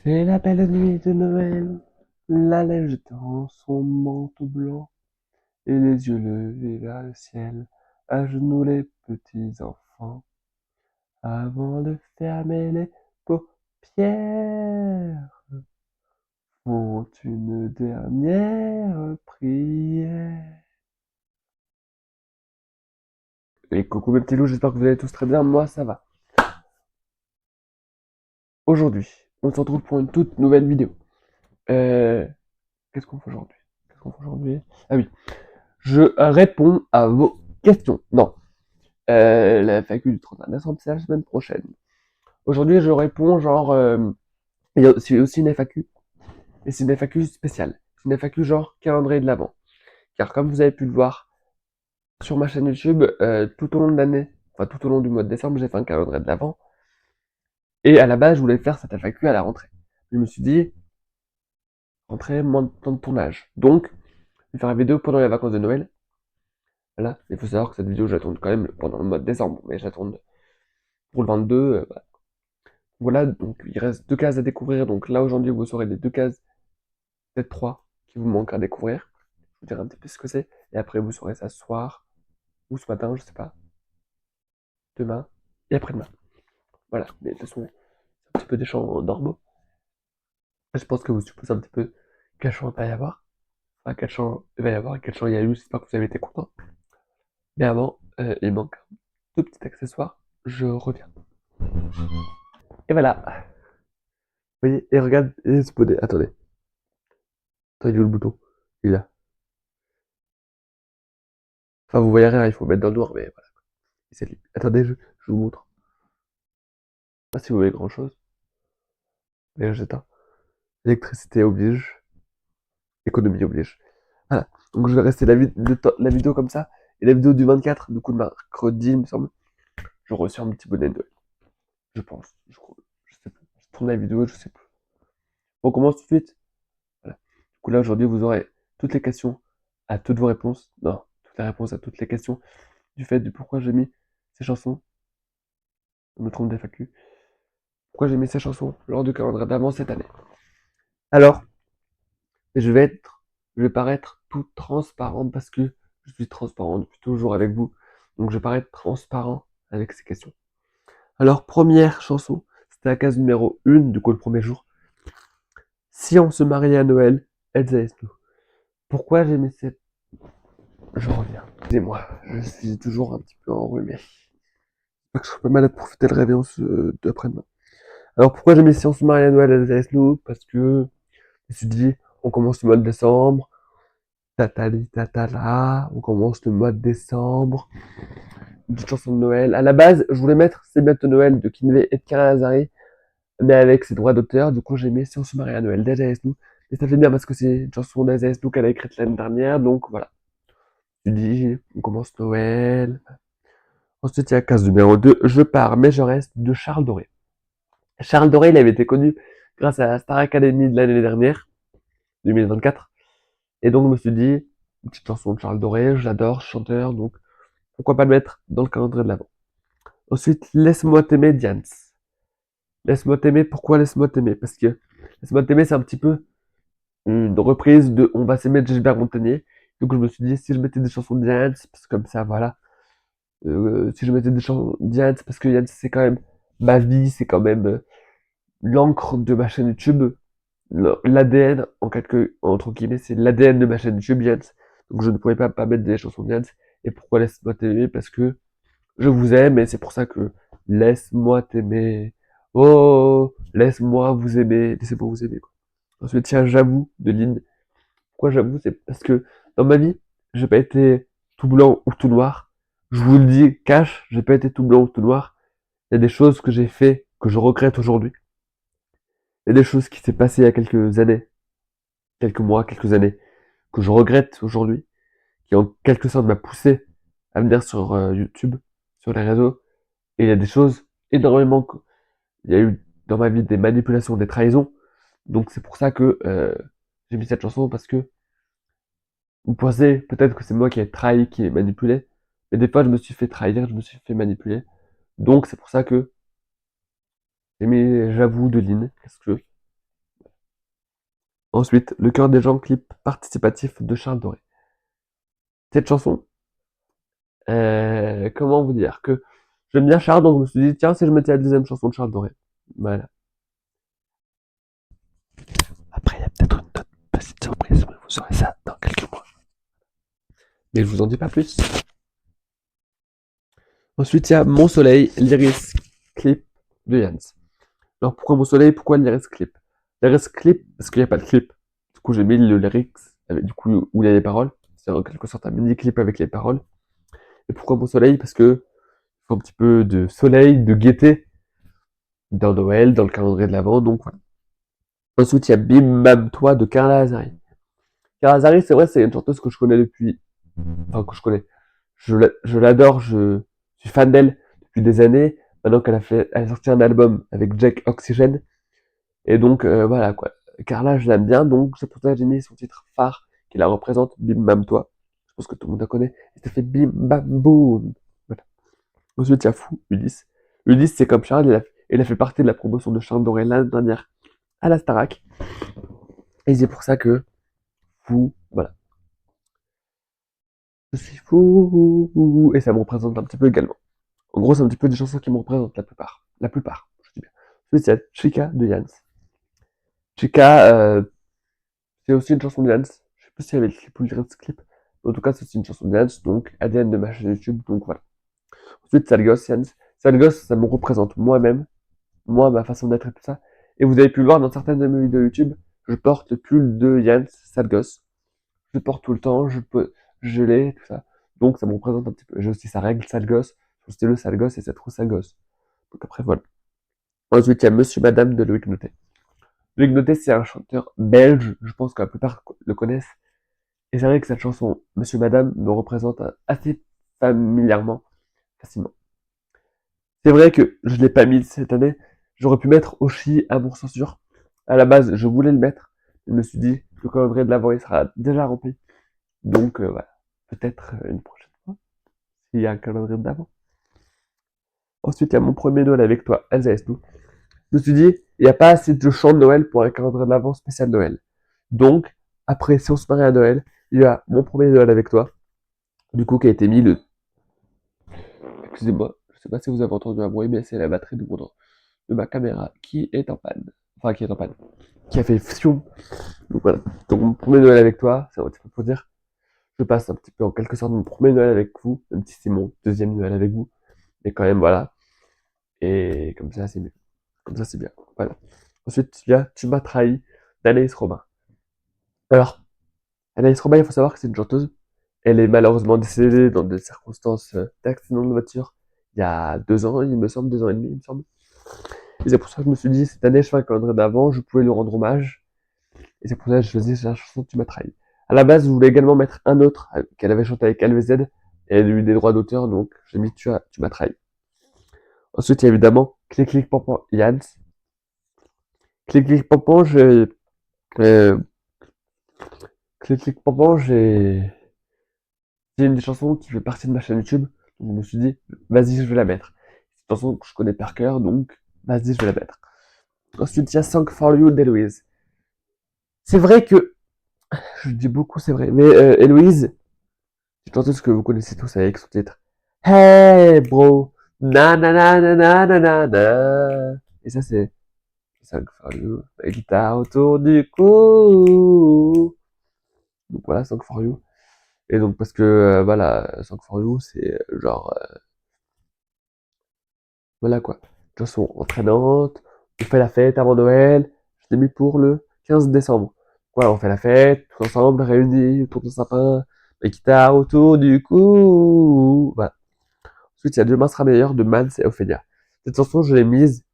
C'est la belle nuit de Noël, la neige dans son manteau blanc, et les yeux levés vers le ciel, à genoux les petits enfants, avant de fermer les paupières, font une dernière prière. Et coucou mes petits loups, j'espère que vous allez tous très bien, moi ça va. Aujourd'hui, on se retrouve pour une toute nouvelle vidéo. Euh, Qu'est-ce qu'on fait aujourd'hui? Ah oui, je réponds à vos questions. Non, la FAQ du 31 décembre, c'est la semaine prochaine. Aujourd'hui, je réponds genre... il y a aussi une FAQ, mais c'est une FAQ spéciale. C'est une FAQ genre calendrier de l'Avent. Car comme vous avez pu le voir sur ma chaîne YouTube, tout au long de l'année, enfin tout au long du mois de décembre, j'ai fait un calendrier de l'Avent. Et à la base, je voulais faire cette FAQ à la rentrée. Je me suis dit, rentrée, moins de temps de tournage. Donc, je vais faire une vidéo pendant les vacances de Noël. Voilà, il faut savoir que cette vidéo, je la tourne quand même pendant le mois de décembre, mais je la tourne pour le 22. Voilà, donc il reste deux cases à découvrir. Donc là, aujourd'hui, vous saurez les deux cases, peut-être trois, qui vous manquent à découvrir. Je vous dirai un petit peu ce que c'est. Et après, vous saurez ça ce soir, ou ce matin, je sais pas, demain, et après-demain. Voilà, mais de toute façon, c'est un petit peu des champs normaux. Je pense que vous supposez un petit peu quel champ il va y avoir. Enfin, quel champ il va y avoir et quel champ il y a eu. J'espère que vous avez été content. Mais avant, il manque deux petits accessoires. Je reviens. Et voilà. Vous voyez, et regarde, et ce bonnet. Attendez. Attends, il est où le bouton? Il est là. Enfin, vous voyez rien, il faut mettre dans le noir, mais voilà. Attendez, je vous montre. Pas si vous voyez grand chose. Mais j'éteins. Électricité oblige. Économie oblige. Voilà. Donc je vais rester la vidéo comme ça. Et la vidéo du 24, du coup de mercredi, il me semble. Je reçois un petit bonnet de Noël. Je pense. Je sais plus. Je tourne la vidéo, je sais plus. On commence tout de suite. Voilà. Du coup là aujourd'hui vous aurez toutes les questions à toutes vos réponses. Non, toutes les réponses à toutes les questions du fait du pourquoi j'ai mis ces chansons. Je me trompe d'FAQ. Pourquoi j'ai mis ces chansons lors du calendrier d'avant cette année. Alors, je vais être, je vais paraître tout transparent parce que je suis transparent depuis toujours avec vous. Donc je vais paraître transparent avec ces questions. Alors, première chanson, c'était la case numéro 1, du coup le premier jour. Si on se mariait à Noël, Elsa et Snow. Pourquoi j'ai mis cette... Je reviens. Excusez-moi, je suis toujours un petit peu enrhumé. Je serai pas malade pour fêter le réveillon d'après-demain. Alors pourquoi j'ai mis Si on se mariait à Noël, Elsa et Snow? Parce que je me suis dit, on commence le mois de décembre, tatali tatala, on commence le mois de décembre, une petite chanson de Noël. À la base, je voulais mettre C'est bientôt Noël de Kinvey et de Karin Azari, mais avec ses droits d'auteur, du coup j'ai mis Si on se marie à Noël d'Elsa et Snow. Et ça fait bien parce que c'est une chanson d'Elsa et Snow qu'elle a écrite l'année dernière, donc voilà. Je dis, on commence Noël. Ensuite, il y a case numéro 2, Je pars, mais je reste de Charles Doré. Charles Doré, il avait été connu grâce à la Star Academy de l'année dernière, 2024. Et donc, je me suis dit, une petite chanson de Charles Doré, j'adore, chanteur, donc pourquoi pas le mettre dans le calendrier de l'avant. Ensuite, Laisse-moi t'aimer, Diane. Laisse-moi t'aimer, pourquoi Laisse-moi t'aimer? Parce que Laisse-moi t'aimer, c'est un petit peu une reprise de On va s'aimer de Gilbert Montagnier. Donc, je me suis dit, si je mettais des chansons de Diane, parce que comme ça, voilà. Si je mettais des chansons de Diane, parce que Diane, c'est quand même ma vie, c'est quand même l'encre de ma chaîne YouTube. L'ADN, entre guillemets, c'est l'ADN de ma chaîne YouTube, Yans. Donc je ne pouvais pas mettre des chansons de Yans. Et pourquoi Laisse-moi t'aimer? Parce que je vous aime et c'est pour ça que Laisse-moi t'aimer. Oh, laisse-moi vous aimer. Laissez-moi vous aimer, quoi. Ensuite, tiens, J'avoue, de Lynn. Pourquoi J'avoue? C'est parce que dans ma vie, j'ai pas été tout blanc ou tout noir. Je vous le dis, cash, j'ai pas été tout blanc ou tout noir. Il y a des choses que j'ai fait que je regrette aujourd'hui. Il y a des choses qui s'est passées il y a quelques années, quelques mois, quelques années, que je regrette aujourd'hui, qui en quelque sorte m'a poussé à venir sur YouTube, sur les réseaux. Et il y a des choses énormément. Il y a eu dans ma vie des manipulations, des trahisons. Donc c'est pour ça que j'ai mis cette chanson parce que vous pensez peut-être que c'est moi qui ai trahi, qui ai manipulé. Mais des fois je me suis fait trahir, je me suis fait manipuler. Donc c'est pour ça que j'ai mis J'avoue de Lynn. Parce que Ensuite, Le cœur des gens, clip participatif de Charles Doré. Cette chanson, comment vous dire que j'aime bien Charles, donc je me suis dit, tiens, si je mettais la deuxième chanson de Charles Doré. Voilà. Après, il y a peut-être une autre petite surprise, mais vous saurez ça dans quelques mois. Mais je vous en dis pas plus. Ensuite, il y a Mon Soleil, Lyris Clip de Jans. Alors pourquoi Mon Soleil, pourquoi Lyris Clip? Lyris Clip, parce qu'il n'y a pas de clip. Du coup, j'ai mis le lyrics, avec, du coup, où il y a les paroles. C'est en quelque sorte un mini clip avec les paroles. Et pourquoi Mon Soleil? Parce que il faut un petit peu de soleil, de gaieté dans Noël, dans le calendrier de l'Avent, donc voilà. Ensuite, il y a Bim Bam Toi de Carla Azari. Carla Azari, c'est vrai, c'est une chanteuse que je connais depuis. Enfin, que je connais. Je l'adore, je suis fan d'elle depuis des années. Maintenant elle a sorti un album avec Jack Oxygen. Et donc, voilà quoi. Carla, je l'aime bien, donc c'est pour ça que j'ai mis son titre phare qui la représente, Bim Bam Toi. Je pense que tout le monde la connaît. Et ça fait Bim Bam Boom. Voilà. Ensuite, il y a Fou, Ulysse. Ulysse, c'est comme Charles, il a fait partie de la promotion de Charles Doré l'année dernière à la Starac. Et c'est pour ça que Fou, voilà. Je suis fou, et ça me représente un petit peu également. En gros, c'est un petit peu des chansons qui me représentent la plupart. La plupart, je dis bien. Ensuite, il y a Chica de Jans. Chica, c'est aussi une chanson de Jans. Je sais pas si avec le clip ou le clip. En tout cas, c'est aussi une chanson de Jans, donc ADN de ma chaîne YouTube, donc voilà. Ensuite, Sale Gosse, Jans. Sale Gosse, ça me représente moi-même, moi, ma façon d'être et tout ça. Et vous avez pu le voir dans certaines de mes vidéos YouTube, je porte le pull de Jans, Sale Gosse. Je le porte tout le temps, je l'ai, tout ça. Donc ça me représente un petit peu. J'ai aussi sa règle sale gosse, son stylo sale gosse et sa trousse sale gosse. Donc après, voilà. Ensuite, il y a Monsieur Madame de Loïc Notet. Loïc Notet, c'est un chanteur belge, je pense que la plupart le connaissent. Et c'est vrai que cette chanson, Monsieur Madame, me représente assez familièrement, facilement. C'est vrai que je ne l'ai pas mis cette année. J'aurais pu mettre Oshi, Amour sans sûr. À la base, je voulais le mettre. Je me suis dit, le calendrier de l'avant, il sera déjà rempli. Donc, voilà. Peut-être une prochaine fois, s'il y a un calendrier d'avant. Ensuite, il y a Mon premier Noël avec toi, Elsa Estou. Je me suis dit, il n'y a pas assez de chants de Noël pour un calendrier de l'avant spécial Noël. Donc, après, si on se marie à Noël, il y a Mon premier Noël avec toi, du coup, qui a été mis le. Excusez-moi, je sais pas si vous avez entendu un bruit, mais c'est la batterie de ma caméra qui est en panne. Enfin, qui est en panne. Qui a fait fium. Donc voilà. Donc, Mon premier Noël avec toi, c'est un petit peu pour dire. Je passe un petit peu en quelque sorte mon premier Noël avec vous, même si c'est mon deuxième Noël avec vous. Mais quand même, voilà. Et comme ça, c'est mieux. Comme ça, c'est bien. Voilà. Ensuite, il y a Tu m'as trahi d'Anaïs Robin. Alors, Anaïs Robin, il faut savoir que c'est une chanteuse. Elle est malheureusement décédée dans des circonstances d'accident de voiture il y a 2 ans, il me semble, 2 ans et demi, il me semble. Et c'est pour ça que je me suis dit, cette année, je fais un calendrier d'avant, je pouvais lui rendre hommage. Et c'est pour ça que j'ai choisi la chanson Tu m'as trahi. À la base, je voulais également mettre un autre qu'elle avait chanté avec LVZ. Et elle a eu des droits d'auteur, donc j'ai mis Tu m'as trahi. Ensuite, il y a évidemment Clic Clic Pampan Yans. Clic Clic Pampan, euh, Clic Clic Pampan, c'est une des chansons qui fait partie de ma chaîne YouTube. Donc je me suis dit, vas-y, je vais la mettre. C'est une chanson que je connais par cœur, donc vas-y, je vais la mettre. Ensuite, il y a Song for You d'Héloïse. C'est vrai que, je dis beaucoup, c'est vrai, mais Héloïse, c'est une chanteuse que vous connaissez tous avec son titre. Hey bro, na na na na na na na na. Et ça, c'est Song for You, la guitare autour du cou. Donc voilà, Song for You. Et donc parce que voilà, Song for You, c'est genre voilà quoi. Chanson entraînante, on fait la fête avant Noël. Je l'ai mis pour le 15 décembre. Voilà, on fait la fête, tous ensemble, réunis autour du sapin, la guitare autour du cou. Voilà. Ensuite, il y a Demain sera meilleur de Mans et Ophélia. Cette chanson, je l'ai mise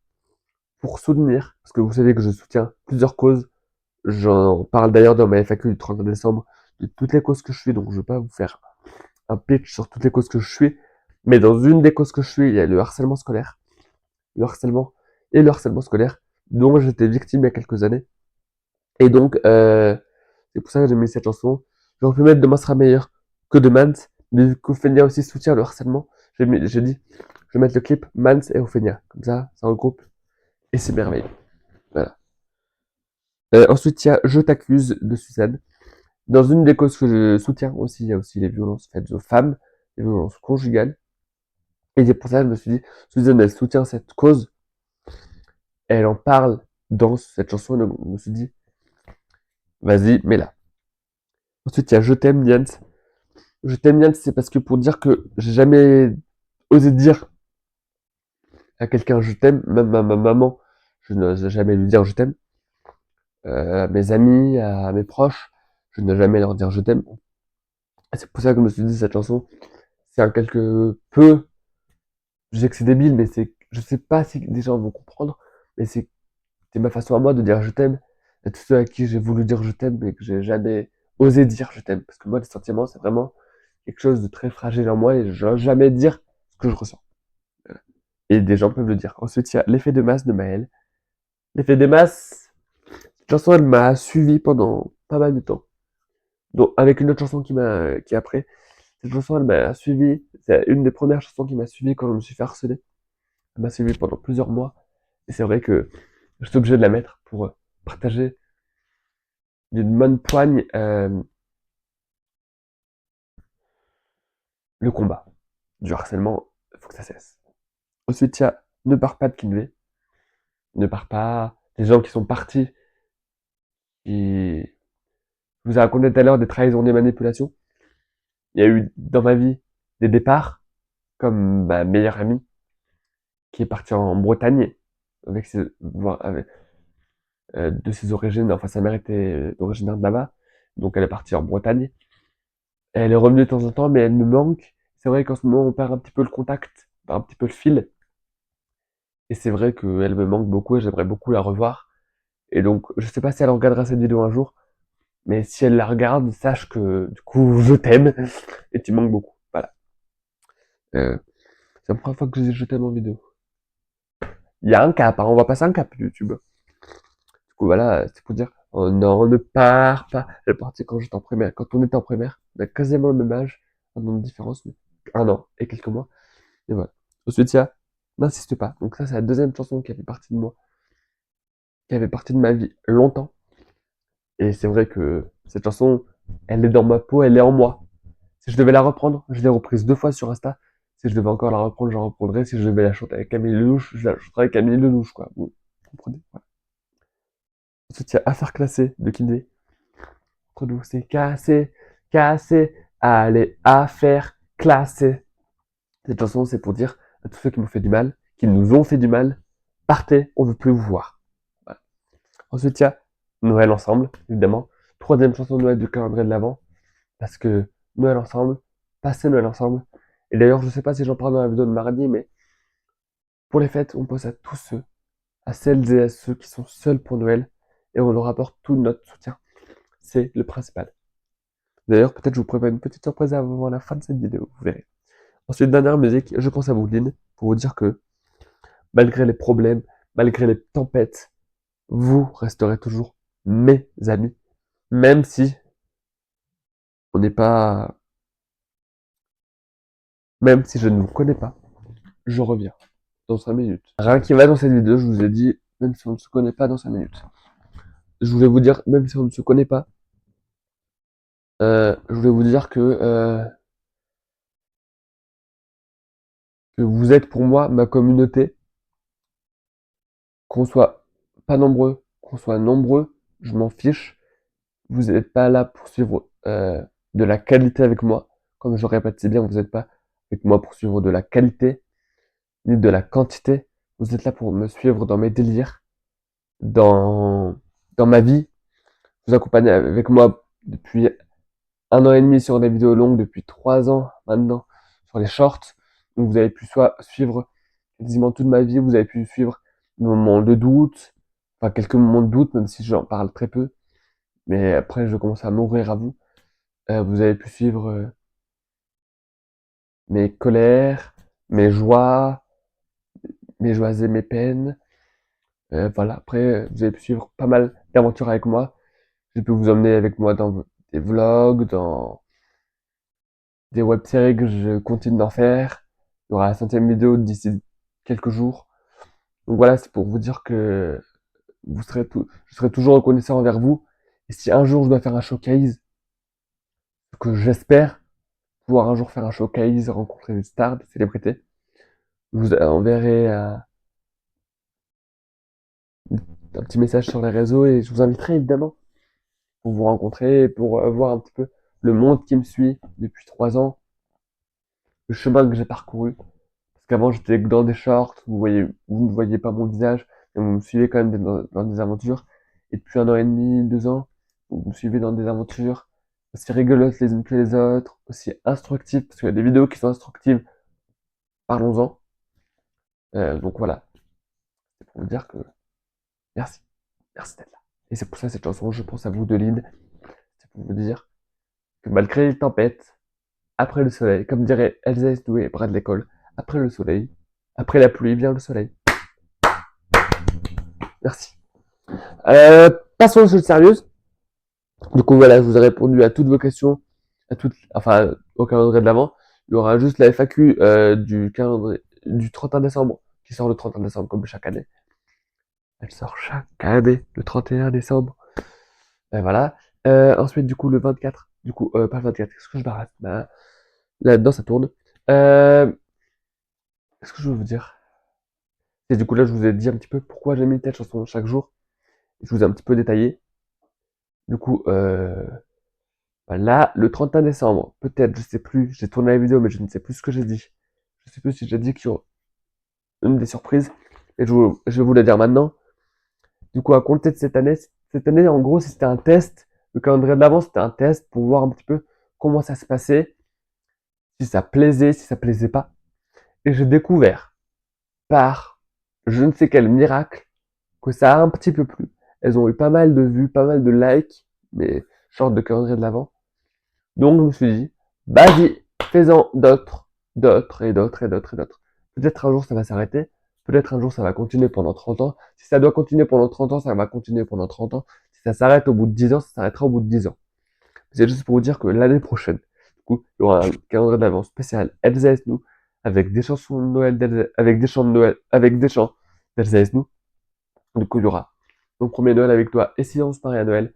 pour soutenir, parce que vous savez que je soutiens plusieurs causes. J'en parle d'ailleurs dans ma FAQ du 31 décembre de toutes les causes que je suis, donc je ne vais pas vous faire un pitch sur toutes les causes que je suis. Mais dans une des causes que je suis, il y a le harcèlement scolaire. Le harcèlement et le harcèlement scolaire, dont j'étais victime il y a quelques années. Et donc, c'est pour ça que j'ai mis cette chanson. J'aurais pu mettre Demain sera meilleur que de Mans, mais vu qu'Ophénia aussi soutient le harcèlement, j'ai dit, je vais mettre le clip Mans et Ophénia. Comme ça regroupe et c'est merveilleux. Voilà. Ensuite, il y a Je t'accuse de Suzanne. Dans une des causes que je soutiens aussi, il y a aussi les violences faites aux femmes, les violences conjugales. Et c'est pour ça que je me suis dit, Suzanne, elle soutient cette cause, elle en parle dans cette chanson, et donc je me suis dit, vas-y, mets-la. Ensuite, il y a Je t'aime, Nians. Je t'aime, Nians, c'est parce que pour dire que j'ai jamais osé dire à quelqu'un je t'aime, même à ma maman, je n'ose jamais lui dire je t'aime. À mes amis, à mes proches, je n'ose jamais leur dire je t'aime. C'est pour ça que je me suis dit, cette chanson, c'est un quelque peu, je sais que c'est débile, mais je sais pas si des gens vont comprendre, mais c'est ma façon à moi de dire je t'aime à tous ceux à qui j'ai voulu dire je t'aime, mais que j'ai jamais osé dire je t'aime. Parce que moi, les sentiments, c'est vraiment quelque chose de très fragile en moi et je n'ose jamais dire ce que je ressens. Voilà. Et des gens peuvent le dire. Ensuite, il y a L'effet de masse de Maël. L'effet de masse, cette chanson, elle m'a suivi pendant pas mal de temps. Donc, avec une autre chanson qui est après, cette chanson, elle m'a suivi. C'est une des premières chansons qui m'a suivi quand je me suis fait harceler. Elle m'a suivi pendant plusieurs mois. Et c'est vrai que je suis obligé de la mettre pour partager d'une bonne poigne le combat du harcèlement. Il faut que ça cesse. Ensuite, il y a Ne pars pas de Kinvey. Ne pars pas. Les gens qui sont partis, qui je vous ai raconté tout à l'heure des trahisons, des manipulations. Il y a eu dans ma vie des départs, comme ma meilleure amie qui est partie en Bretagne avec de ses origines. Enfin, sa mère était originaire de là-bas, donc elle est partie en Bretagne. Elle est revenue de temps en temps, mais elle me manque. C'est vrai qu'en ce moment, on perd un petit peu le contact, on perd un petit peu le fil. Et c'est vrai qu'elle me manque beaucoup et j'aimerais beaucoup la revoir. Et donc, je sais pas si elle regardera cette vidéo un jour, mais si elle la regarde, sache que du coup, je t'aime et tu manques beaucoup. Voilà. Euh, c'est la première fois que je dis je t'aime en vidéo. Il y a un cap, hein, on va passer un cap YouTube. Du coup, voilà, c'est pour dire, oh non, ne pars pas. Elle est partie quand j'étais en primaire. Quand on était en primaire, on a quasiment le même âge, un an de différence, mais un an et quelques mois. Et voilà. Ensuite, il y a N'insiste pas. Donc ça, c'est la deuxième chanson qui a fait partie de moi, qui avait partie de ma vie longtemps. Et c'est vrai que cette chanson, elle est dans ma peau, elle est en moi. Si je devais la reprendre, je l'ai reprise 2 fois sur Insta. Si je devais encore la reprendre, j'en reprendrais. Si je devais la chanter avec Camille Lelouch, je la chanterais avec Camille Lelouch, quoi. Vous comprenez? Voilà. Ensuite, il y a Affaires classées de Kidé. Entre nous, c'est cassé, cassé. Allez, affaires classées. Cette chanson, c'est pour dire à tous ceux qui m'ont fait du mal, qui nous ont fait du mal, partez, on veut plus vous voir. Voilà. Ensuite, il y a Noël ensemble, évidemment. Troisième chanson de Noël du calendrier de l'Avent. Parce que Noël ensemble, passer Noël ensemble. Et d'ailleurs, je sais pas si j'en parle dans la vidéo de mardi, mais pour les fêtes, on pense à tous ceux, à celles et à ceux qui sont seuls pour Noël, et on leur apporte tout notre soutien. C'est le principal. D'ailleurs, peut-être je vous prépare une petite surprise avant la fin de cette vidéo, vous verrez. Ensuite, dernière musique, je pense à vous, Lynn, pour vous dire que malgré les problèmes, malgré les tempêtes, vous resterez toujours mes amis, même si on n'est pas, même si je ne vous connais pas, je reviens dans 5 minutes. Rien qui va dans cette vidéo, je vous ai dit, même si on ne se connaît pas dans 5 minutes. Je voulais vous dire, même si on ne se connaît pas, je voulais vous dire que vous êtes pour moi ma communauté, qu'on soit pas nombreux, qu'on soit nombreux, je m'en fiche. Vous n'êtes pas là pour suivre de la qualité avec moi. Comme je répète si bien, vous n'êtes pas avec moi pour suivre de la qualité, ni de la quantité. Vous êtes là pour me suivre dans mes délires, dans, dans ma vie. Vous accompagnez avec moi depuis 1 an et demi sur des vidéos longues, depuis 3 ans maintenant sur les shorts. Donc vous avez pu soit suivre quasiment toute ma vie, vous avez pu suivre des moments de doute, enfin quelques moments de doute, même si j'en parle très peu. Mais après, je commence à m'ouvrir à vous. Vous avez pu suivre mes colères, mes joies et mes peines. Voilà, après, vous avez pu suivre pas mal d'aventures avec moi. J'ai pu vous emmener avec moi dans des vlogs, dans des web-séries que je continue d'en faire. Il y aura la 5e vidéo d'ici quelques jours. Donc voilà, c'est pour vous dire que je serai toujours reconnaissant envers vous. Et si un jour je dois faire un showcase, que j'espère pouvoir un jour faire un showcase, rencontrer des stars, des célébrités, je vous enverrai un petit message sur les réseaux et je vous inviterai évidemment pour vous rencontrer, pour voir un petit peu le monde qui me suit depuis 3 ans, le chemin que j'ai parcouru. Parce qu'avant j'étais dans des shorts, vous ne voyez pas mon visage, mais vous me suivez quand même dans des aventures. Et depuis 1 an et demi, 2 ans, vous me suivez dans des aventures aussi rigolotes les unes que les autres, aussi instructives, parce qu'il y a des vidéos qui sont instructives, parlons-en. Donc voilà, c'est pour vous dire que merci, merci d'être là. Et c'est pour ça cette chanson, je pense à vous de Lynn, c'est pour vous dire que malgré les tempêtes, après le soleil, comme dirait Elsa Esdou et Bradley Cole, après le soleil, après la pluie vient le soleil. Merci. Passons aux choses sérieuses. Du coup, voilà, je vous ai répondu à toutes vos questions, enfin, au calendrier de l'avant. Il y aura juste la FAQ du calendrier du 31 décembre, qui sort le 31 décembre comme chaque année. Elle sort chaque année, le 31 décembre. Et voilà. Ensuite, du coup, le 24. Du coup, pas le 24, qu'est-ce que je barre là-dedans, ça tourne. Qu'est-ce que je veux vous dire? Et du coup, là, je vous ai dit un petit peu pourquoi j'ai mis telle chanson chaque jour. Je vous ai un petit peu détaillé. Du coup, voilà, le 31 décembre, peut-être, je sais plus, j'ai tourné la vidéo, mais je ne sais plus ce que j'ai dit. Je sais plus si j'ai dit qu'il y aura une des surprises. Et je vais vous la dire maintenant. Du coup, à compter de cette année, en gros, c'était un test. Le calendrier de l'avant, c'était un test pour voir un petit peu comment ça se passait, si ça plaisait, si ça plaisait pas. Et j'ai découvert, par je ne sais quel miracle, que ça a un petit peu plu. Elles ont eu pas mal de vues, pas mal de likes, mais shorts de calendrier de l'avant. Donc je me suis dit, vas-y, fais-en d'autres, d'autres et d'autres et d'autres et d'autres. Peut-être un jour ça va s'arrêter, peut-être un jour ça va continuer pendant 30 ans. Si ça doit continuer pendant 30 ans, ça va continuer pendant 30 ans. Si ça s'arrête au bout de 10 ans, ça s'arrêtera au bout de 10 ans. C'est juste pour vous dire que l'année prochaine, du coup, il y aura un calendrier d'avance spécial Elsa et nous, avec des chansons de Noël avec des chants de Noël, avec des chants d'Elsa et nous. Du coup, il y aura mon premier Noël avec toi et si on se marie à Noël,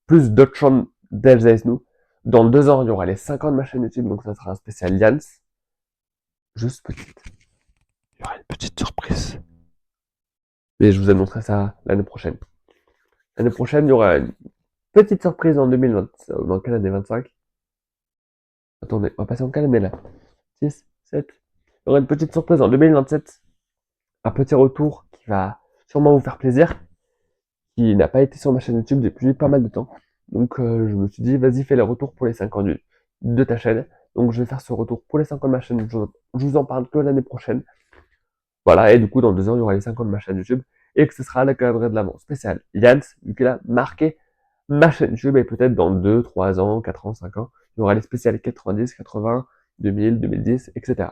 plus d'autres chants d'Elsa et nous. Dans 2 ans, il y aura les 5 ans de ma chaîne YouTube, donc ça sera un spécial Yans. Juste petite. Il y aura une petite surprise. Mais je vous annoncerai ça l'année prochaine. L'année prochaine, il y aura une petite surprise en 2020. Dans quelle année? 25? Attendez, on va passer en quelle année là? 6, 7. Il y aura une petite surprise en 2027. Un petit retour qui va sûrement vous faire plaisir. Qui n'a pas été sur ma chaîne YouTube depuis pas mal de temps. Donc je me suis dit, vas-y, fais le retour pour les 5 ans de ta chaîne. Donc je vais faire ce retour pour les 5 ans de ma chaîne. Je vous en parle que l'année prochaine. Voilà, et du coup, dans 2 ans, il y aura les 5 ans de ma chaîne YouTube. Et que ce sera le calendrier de l'avant spécial Yans, vu qu'il a marqué ma chaîne YouTube. Et peut-être dans 2, 3 ans, 4 ans, 5 ans, il y aura les spéciales 90, 80, 2000, 2010, etc.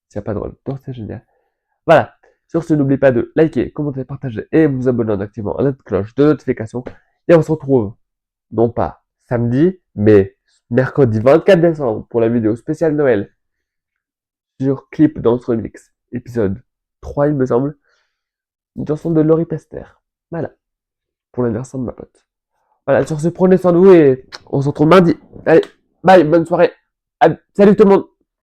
S'il n'y a pas de rôle. Donc c'est génial. Voilà. Sur ce, n'oubliez pas de liker, commenter, partager et vous abonner en activant la cloche de notification. Et on se retrouve, non pas samedi, mais mercredi 24 décembre pour la vidéo spéciale Noël sur Clip dans ce remix. Épisode 3, il me semble. Une chanson de Laurie Pester. Voilà. Pour l'anniversaire de ma pote. Voilà. Sur ce, prenez soin de vous et on se retrouve mardi. Allez. Bye. Bonne soirée. Salut tout le monde.